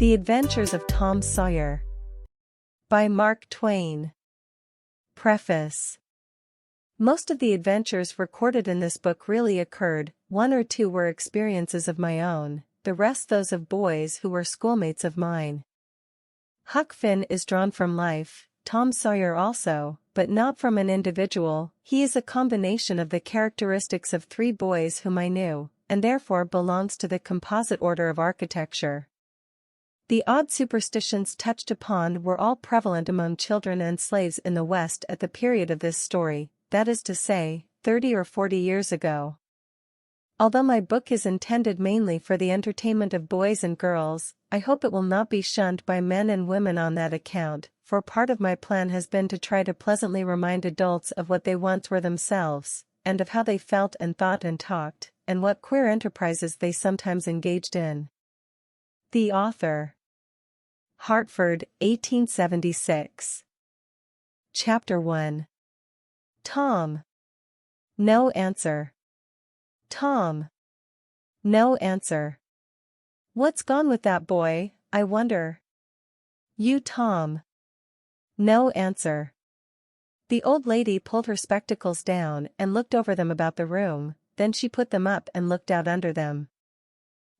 The Adventures of Tom Sawyer. By Mark Twain. Preface. Most of the adventures recorded in this book really occurred, one or two were experiences of my own, the rest those of boys who were schoolmates of mine. Huck Finn is drawn from life, Tom Sawyer also, but not from an individual. He is a combination of the characteristics of three boys whom I knew, and therefore belongs to the composite order of architecture. The odd superstitions touched upon were all prevalent among children and slaves in the West at the period of this story, that is to say, 30 or 40 years ago. Although my book is intended mainly for the entertainment of boys and girls, I hope it will not be shunned by men and women on that account, for part of my plan has been to try to pleasantly remind adults of what they once were themselves, and of how they felt and thought and talked, and what queer enterprises they sometimes engaged in. The author. Hartford, 1876. Chapter 1. Tom. No answer. Tom. No answer. What's gone with that boy, I wonder? You, Tom. No answer. The old lady pulled her spectacles down and looked over them about the room, then she put them up and looked out under them.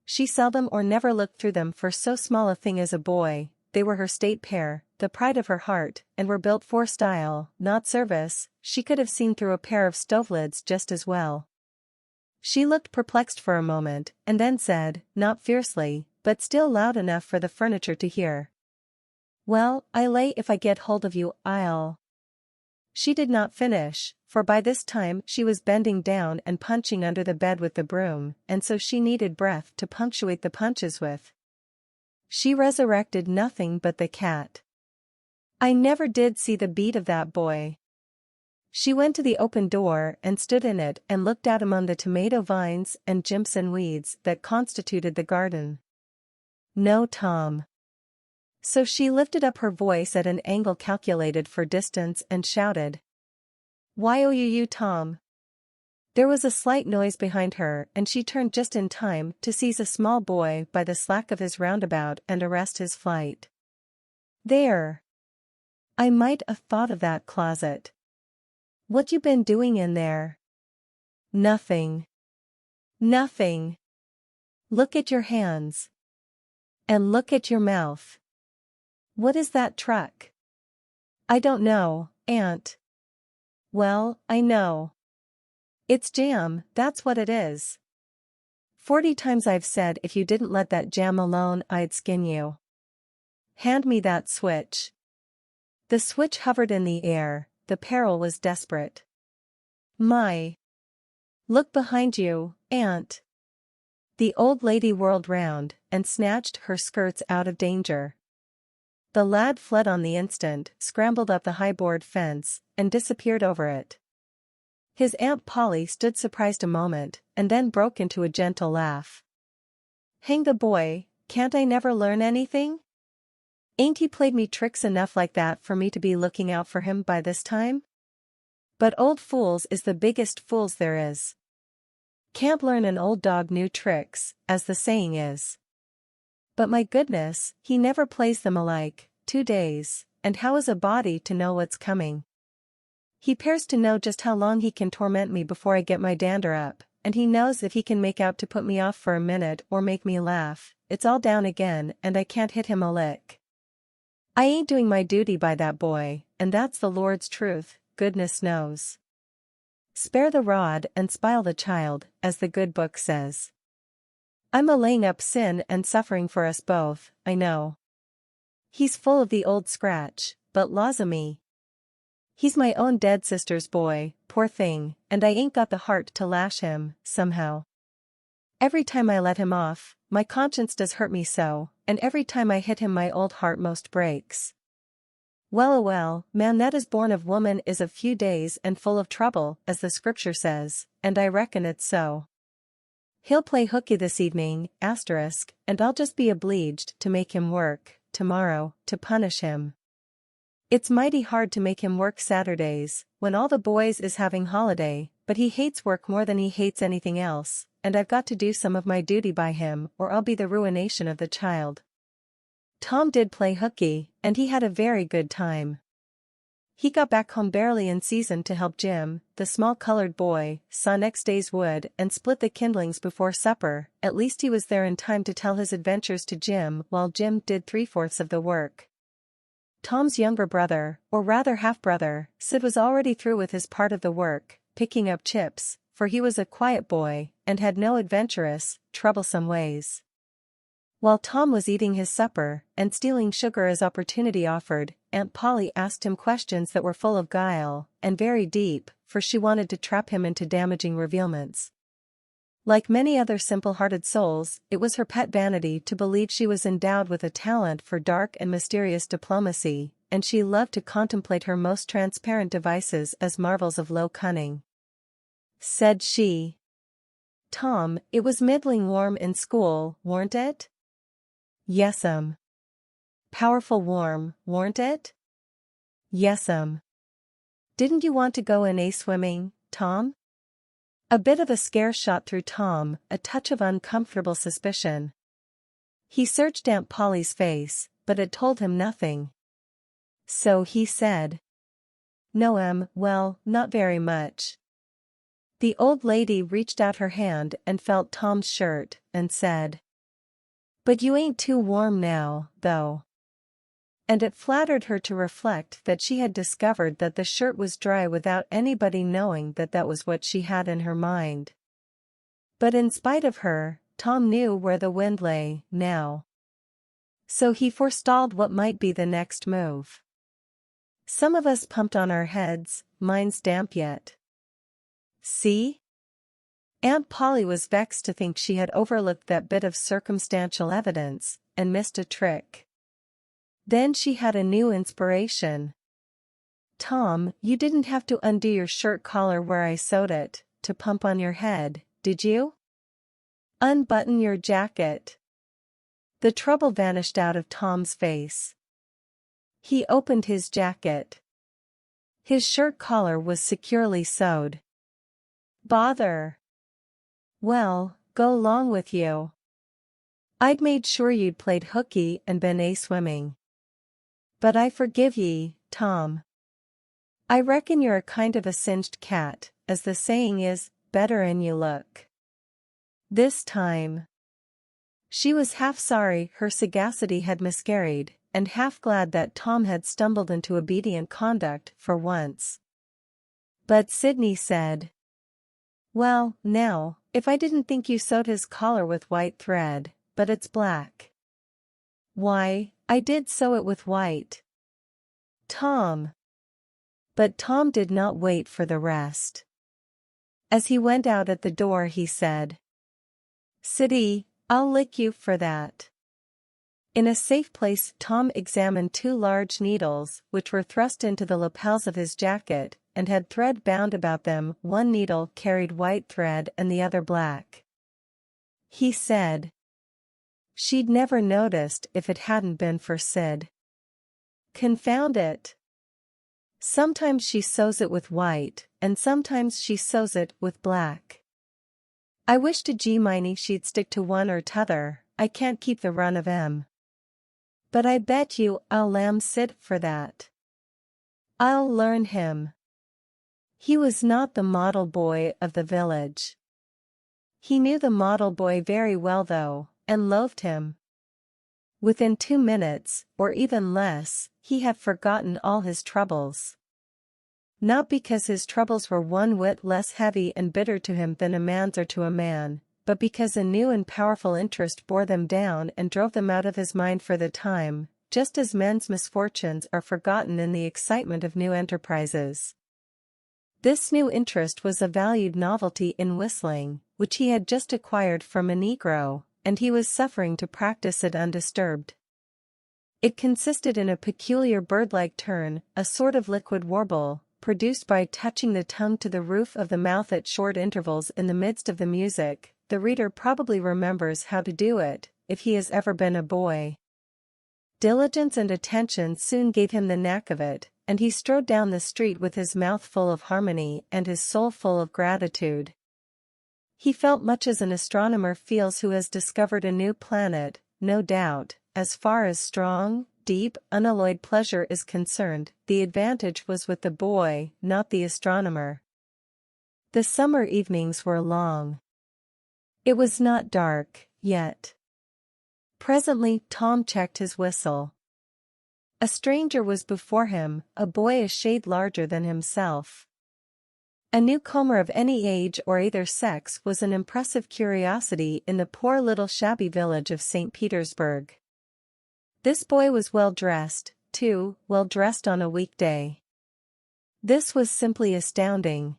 She seldom or never looked through them for so small a thing as a boy. They were her state pair, the pride of her heart, and were built for style, not service. She could have seen through a pair of stove-lids just as well. She looked perplexed for a moment, and then said, not fiercely, but still loud enough for the furniture to hear. Well, I lay if I get hold of you, I'll... She did not finish, for by this time she was bending down and punching under the bed with the broom, and so she needed breath to punctuate the punches with. She resurrected nothing but the cat. I never did see the beat of that boy. She went to the open door and stood in it and looked out among the tomato vines and Jimson weeds that constituted the garden. No, Tom. So she lifted up her voice at an angle calculated for distance and shouted. Why you, Tom? There was a slight noise behind her and she turned just in time to seize a small boy by the slack of his roundabout and arrest his flight. There! I might have thought of that closet. What you been doing in there? Nothing. Nothing. Look at your hands. And look at your mouth. What is that truck? I don't know, Aunt. Well, I know. It's jam, that's what it is. 40 times I've said if you didn't let that jam alone I'd skin you. Hand me that switch. The switch hovered in the air, the peril was desperate. My. Look behind you, Aunt. The old lady whirled round and snatched her skirts out of danger. The lad fled on the instant, scrambled up the high board fence, and disappeared over it. His Aunt Polly stood surprised a moment, and then broke into a gentle laugh. Hang the boy, can't I never learn anything? Ain't he played me tricks enough like that for me to be looking out for him by this time? But old fools is the biggest fools there is. Can't learn an old dog new tricks, as the saying is. But my goodness, he never plays them alike, 2 days, and how is a body to know what's coming? He pears to know just how long he can torment me before I get my dander up, and he knows if he can make out to put me off for a minute or make me laugh, it's all down again and I can't hit him a lick. I ain't doing my duty by that boy, and that's the Lord's truth, goodness knows. Spare the rod and spile the child, as the good book says. I'm a laying up sin and suffering for us both, I know. He's full of the old scratch, but laws o' me. He's my own dead sister's boy, poor thing, and I ain't got the heart to lash him, somehow. Every time I let him off, my conscience does hurt me so, and every time I hit him my old heart most breaks. Well, man that is born of woman is of few days and full of trouble, as the scripture says, and I reckon it's so. He'll play hooky this evening, and I'll just be obliged to make him work, tomorrow, to punish him. It's mighty hard to make him work Saturdays, when all the boys is having holiday, but he hates work more than he hates anything else, and I've got to do some of my duty by him or I'll be the ruination of the child. Tom did play hooky, and he had a very good time. He got back home barely in season to help Jim, the small colored boy, saw next day's wood and split the kindlings before supper. At least he was there in time to tell his adventures to Jim while Jim did 3/4 of the work. Tom's younger brother, or rather half-brother, Sid was already through with his part of the work, picking up chips, for he was a quiet boy and had no adventurous, troublesome ways. While Tom was eating his supper and stealing sugar as opportunity offered, Aunt Polly asked him questions that were full of guile and very deep, for she wanted to trap him into damaging revealments. Like many other simple-hearted souls, it was her pet vanity to believe she was endowed with a talent for dark and mysterious diplomacy, and she loved to contemplate her most transparent devices as marvels of low cunning. Said she. "Tom, it was middling warm in school, weren't it?" "Yes'm." "Powerful warm, weren't it?" "Yes'm." "Didn't you want to go in swimming, Tom?" A bit of a scare shot through Tom, a touch of uncomfortable suspicion. He searched Aunt Polly's face, but it told him nothing. So he said, "No, well, not very much." The old lady reached out her hand and felt Tom's shirt, and said, "But you ain't too warm now, though." And it flattered her to reflect that she had discovered that the shirt was dry without anybody knowing that that was what she had in her mind. But in spite of her, Tom knew where the wind lay, now. So he forestalled what might be the next move. "Some of us pumped on our heads, mine's damp yet." "See?" Aunt Polly was vexed to think she had overlooked that bit of circumstantial evidence, and missed a trick. Then she had a new inspiration. "Tom, you didn't have to undo your shirt collar where I sewed it, to pump on your head, did you? Unbutton your jacket." The trouble vanished out of Tom's face. He opened his jacket. His shirt collar was securely sewed. "Bother." "Well, go 'long with you. I'd made sure you'd played hooky and been swimming. But I forgive ye, Tom. I reckon you're a kind of a singed cat, as the saying is, better'n you look." This time. She was half sorry her sagacity had miscarried, and half glad that Tom had stumbled into obedient conduct for once. But Sydney said, "Well, now, if I didn't think you sewed his collar with white thread, but it's black." "Why, I did sew it with white." "Tom." But Tom did not wait for the rest. As he went out at the door he said, "Siddy, I'll lick you for that." In a safe place Tom examined 2 large needles which were thrust into the lapels of his jacket, and had thread bound about them. One needle carried white thread and the other black. He said, "She'd never noticed if it hadn't been for Sid. Confound it. Sometimes she sews it with white, and sometimes she sews it with black. I wish to G-Miney she'd stick to one or t'other. I can't keep the run of 'em. But I bet you I'll lamb Sid for that. I'll learn him." He was not the model boy of the village. He knew the model boy very well though, and loathed him. Within 2 minutes, or even less, he had forgotten all his troubles. Not because his troubles were one whit less heavy and bitter to him than a man's are to a man, but because a new and powerful interest bore them down and drove them out of his mind for the time, just as men's misfortunes are forgotten in the excitement of new enterprises. This new interest was a valued novelty in whistling, which he had just acquired from a Negro, and he was suffering to practice it undisturbed. It consisted in a peculiar bird-like turn, a sort of liquid warble, produced by touching the tongue to the roof of the mouth at short intervals in the midst of the music. The reader probably remembers how to do it, if he has ever been a boy. Diligence and attention soon gave him the knack of it, and he strode down the street with his mouth full of harmony and his soul full of gratitude. He felt much as an astronomer feels who has discovered a new planet, no doubt, as far as strong, deep, unalloyed pleasure is concerned, the advantage was with the boy, not the astronomer. The summer evenings were long. It was not dark, yet. Presently, Tom checked his whistle. A stranger was before him, a boy a shade larger than himself. A newcomer of any age or either sex was an impressive curiosity in the poor little shabby village of St. Petersburg. This boy was well dressed, too, well dressed on a weekday. This was simply astounding.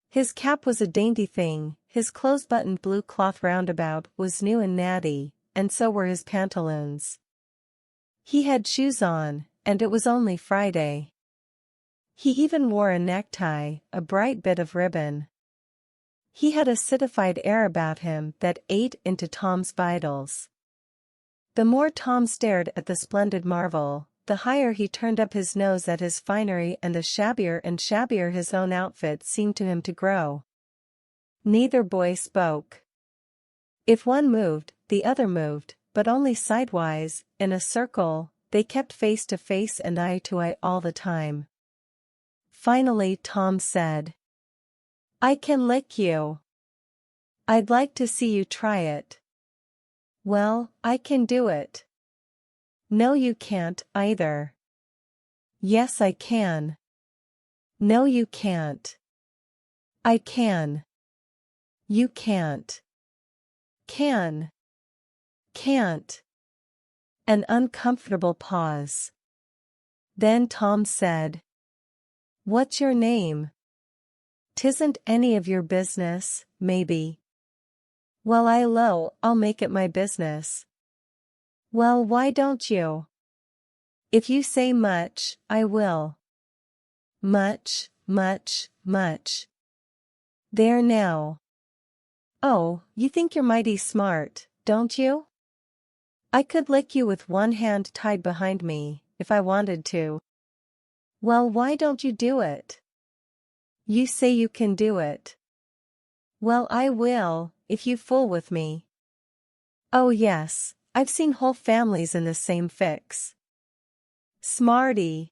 His cap was a dainty thing, his close-buttoned blue cloth roundabout was new and natty, and so were his pantaloons. He had shoes on, and it was only Friday. He even wore a necktie, a bright bit of ribbon. He had a citified air about him that ate into Tom's vitals. The more Tom stared at the splendid marvel, the higher he turned up his nose at his finery, and the shabbier and shabbier his own outfit seemed to him to grow. Neither boy spoke. If one moved, the other moved, but only sidewise, in a circle. They kept face to face and eye to eye all the time. Finally Tom said, "I can lick you. I'd like to see you try it." "Well, I can do it." "No, you can't, either." "Yes, I can." "No, you can't." "I can." "You can't." "Can." "Can't." An uncomfortable pause. Then Tom said, "What's your name?" "'Tisn't any of your business, maybe." "Well, I'll make it my business." "Well, why don't you?" "If you say much, I will." "Much, much, much." "There now." "Oh, you think you're mighty smart, don't you?" "I could lick you with one hand tied behind me, if I wanted to." "Well, why don't you do it?" "You say you can do it." "Well, I will, if you fool with me." "Oh yes, I've seen whole families in the same fix." "Smarty."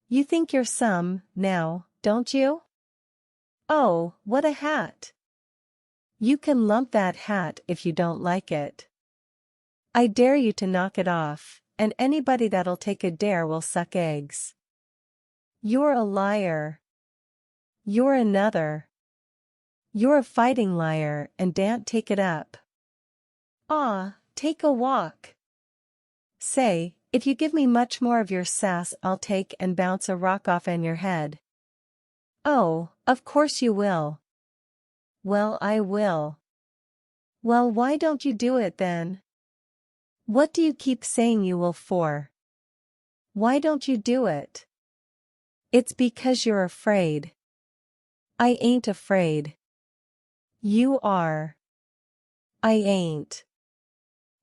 "You think you're some, now, don't you?" "Oh, what a hat." "You can lump that hat if you don't like it." "I dare you to knock it off, and anybody that'll take a dare will suck eggs." "You're a liar." "You're another." "You're a fighting liar and daren't take it up." "Ah, take a walk." "Say, if you give me much more of your sass I'll take and bounce a rock off on your head." "Oh, of course you will." "Well, I will." "Well, why don't you do it then?" "What do you keep saying you will for?" "Why don't you do it?" "It's because you're afraid." "I ain't afraid." "You are." "I ain't."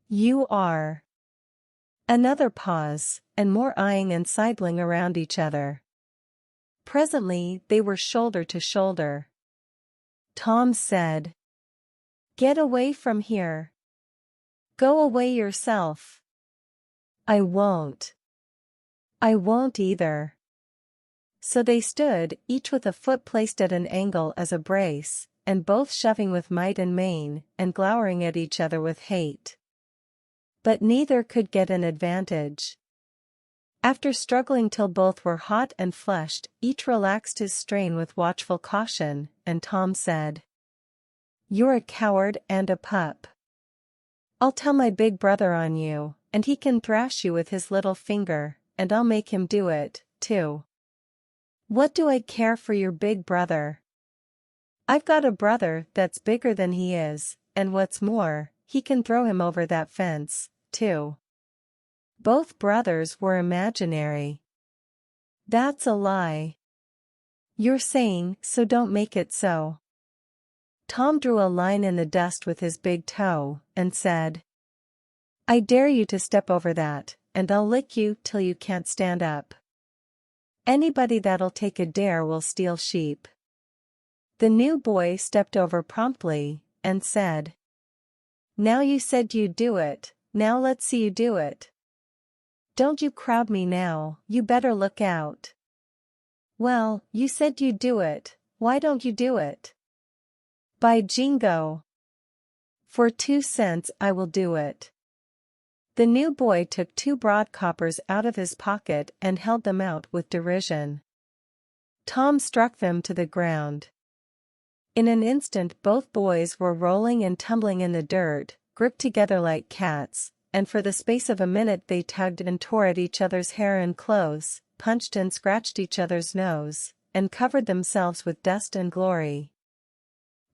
"You are." Another pause, and more eyeing and sidling around each other. Presently they were shoulder to shoulder. Tom said, "Get away from here." "Go away yourself." "I won't." "I won't either." So they stood, each with a foot placed at an angle as a brace, and both shoving with might and main, and glowering at each other with hate. But neither could get an advantage. After struggling till both were hot and flushed, each relaxed his strain with watchful caution, and Tom said, "You're a coward and a pup. I'll tell my big brother on you, and he can thrash you with his little finger, and I'll make him do it, too." "What do I care for your big brother? I've got a brother that's bigger than he is, and what's more, he can throw him over that fence, too." Both brothers were imaginary. "That's a lie." "You're saying so, don't make it so." Tom drew a line in the dust with his big toe, and said, "I dare you to step over that, and I'll lick you till you can't stand up. Anybody that'll take a dare will steal sheep." The new boy stepped over promptly, and said, "Now you said you'd do it, Now let's see you do it. Don't you crowd me now, you better look out. Well, you said you'd do it, why don't you do it? By jingo! For 2 cents I will do it. The new boy took 2 broad coppers out of his pocket and held them out with derision. Tom struck them to the ground. In an instant both boys were rolling and tumbling in the dirt, gripped together like cats, and for the space of a minute they tugged and tore at each other's hair and clothes, punched and scratched each other's nose, and covered themselves with dust and glory.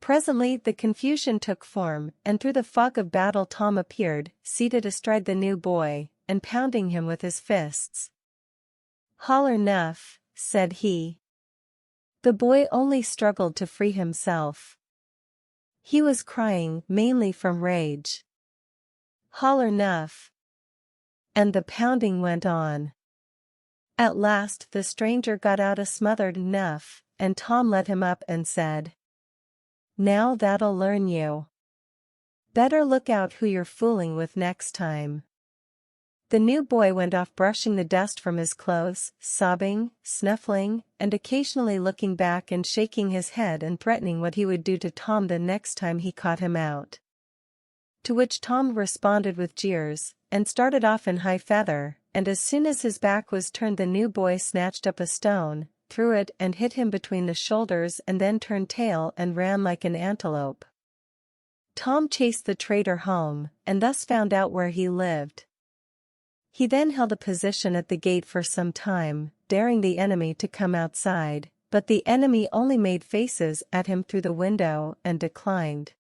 Presently the confusion took form, and through the fog of battle Tom appeared, seated astride the new boy, and pounding him with his fists. "Holler 'nuff," said he. The boy only struggled to free himself. He was crying, mainly from rage. "Holler 'nuff." And the pounding went on. At last the stranger got out a smothered "nuff," and Tom let him up and said, "Now that'll learn you. Better look out who you're fooling with next time." The new boy went off brushing the dust from his clothes, sobbing, snuffling, and occasionally looking back and shaking his head and threatening what he would do to Tom the next time he caught him out. To which Tom responded with jeers, and started off in high feather, and as soon as his back was turned the new boy snatched up a stone, threw it and hit him between the shoulders and then turned tail and ran like an antelope. Tom chased the traitor home, and thus found out where he lived. He then held a position at the gate for some time, daring the enemy to come outside, but the enemy only made faces at him through the window and declined.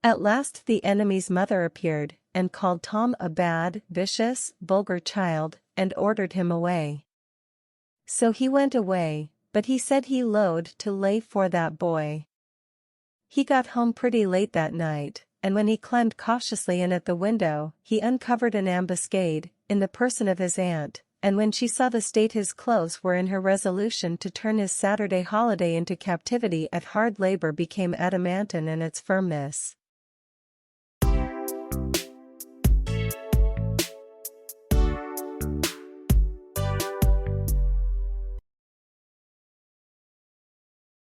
At last the enemy's mother appeared, and called Tom a bad, vicious, vulgar child, and ordered him away. So he went away, but he said he loathed to lay for that boy. He got home pretty late that night, and when he climbed cautiously in at the window, he uncovered an ambuscade, in the person of his aunt, and when she saw the state his clothes were in her resolution to turn his Saturday holiday into captivity at hard labor became adamantine in its firmness.